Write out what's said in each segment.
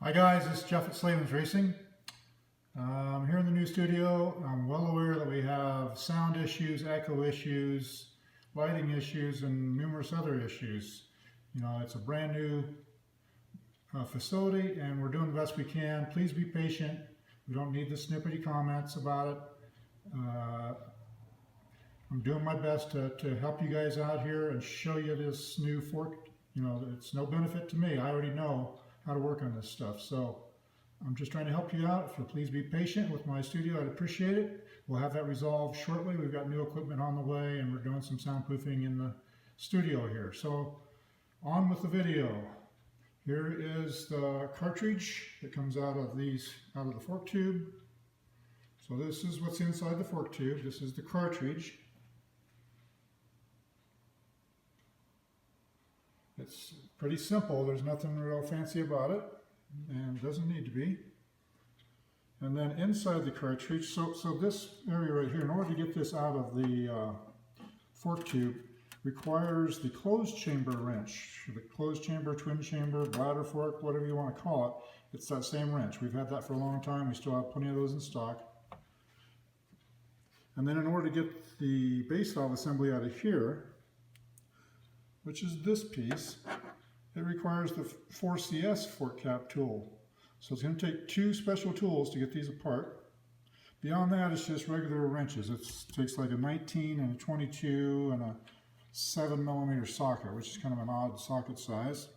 Hi guys, this is Jeff at Slavens Racing. I'm here in the new studio. I'm well aware that we have sound issues, echo issues, lighting issues, and numerous other issues. You know, it's a brand new facility and we're doing the best we can. Please be patient. We don't need the snippety comments about it. I'm doing my best to help you guys out here and show you this new fork. You know, it's no benefit to me. I already know how to work on this stuff. So I'm just trying to help you out. If you'll please be patient with my studio, I'd appreciate it. We'll have that resolved shortly. We've got new equipment on the way and we're doing some soundproofing in the studio here. So on with the video. Here is the cartridge that comes out of the fork tube. So this is what's inside the fork tube. This is the cartridge. It's pretty simple. There's nothing real fancy about it, and it doesn't need to be. And then inside the cartridge, so this area right here, in order to get this out of the fork tube, requires the closed chamber wrench. The closed chamber, twin chamber, bladder fork, whatever you want to call it. It's that same wrench. We've had that for a long time. We still have plenty of those in stock. And then in order to get the base valve assembly out of here, which is this piece, it requires the 4CS fork cap tool. So it's going to take two special tools to get these apart. Beyond that, it's just regular wrenches. It takes like a 19 and a 22 and a 7mm socket, which is kind of an odd socket size.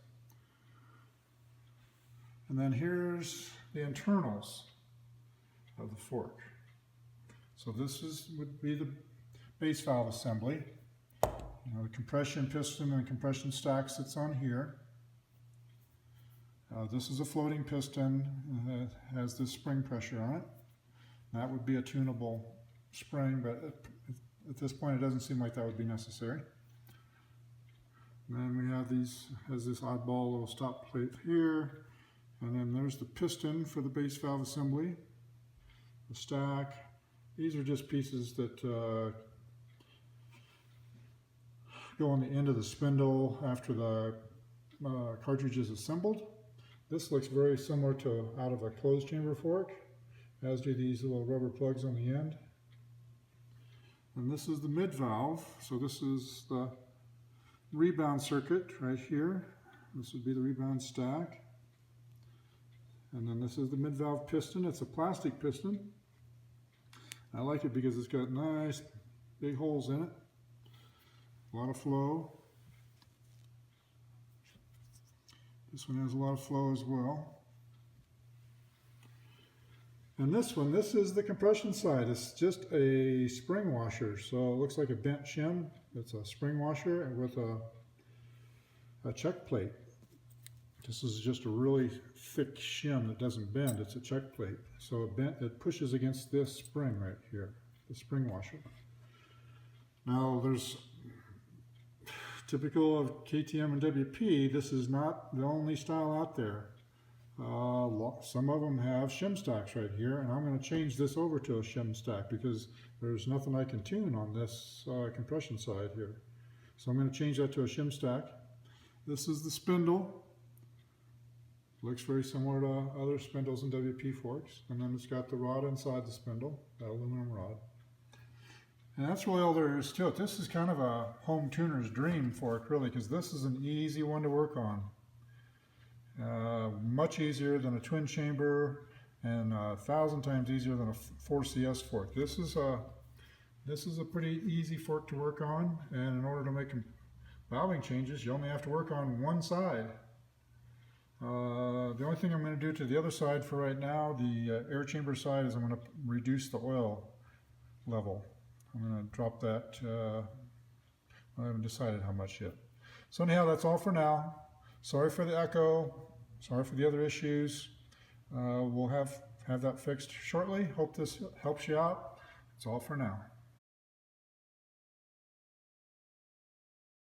And then here's the internals of the fork. So this would be the base valve assembly. You know, the compression piston and the compression stack sits on here. This is a floating piston that has this spring pressure on it. That would be a tunable spring, but at this point it doesn't seem like that would be necessary. And then we have has this oddball little stop plate here. And then there's the piston for the base valve assembly. The stack. These are just pieces that go on the end of the spindle after the cartridge is assembled. This looks very similar to out of a closed chamber fork, as do these little rubber plugs on the end. And this is the mid valve. So this is the rebound circuit right here. This would be the rebound stack. And then this is the mid valve piston. It's a plastic piston. I like it because it's got nice big holes in it. A lot of flow. This one has a lot of flow as well. And this one, this is the compression side. It's just a spring washer. So it looks like a bent shim. It's a spring washer with a check plate. This is just a really thick shim that doesn't bend. It's a check plate. So it pushes against this spring right here, the spring washer. Now there's typical of KTM and WP, this is not the only style out there. Some of them have shim stacks right here, and I'm going to change this over to a shim stack because there's nothing I can tune on this compression side here. So I'm going to change that to a shim stack. This is the spindle. Looks very similar to other spindles in WP forks. And then it's got the rod inside the spindle, that aluminum rod. And that's really all there is to it. This is kind of a home tuner's dream fork, really, because this is an easy one to work on. Much easier than a twin chamber, and 1,000 times easier than a 4CS fork. This is a pretty easy fork to work on, and in order to make valving changes, you only have to work on one side. The only thing I'm going to do to the other side for right now, the air chamber side, is I'm going to reduce the oil level. I'm going to drop that, I haven't decided how much yet. So anyhow, that's all for now. Sorry for the echo, sorry for the other issues. We'll have that fixed shortly. Hope this helps you out. That's all for now.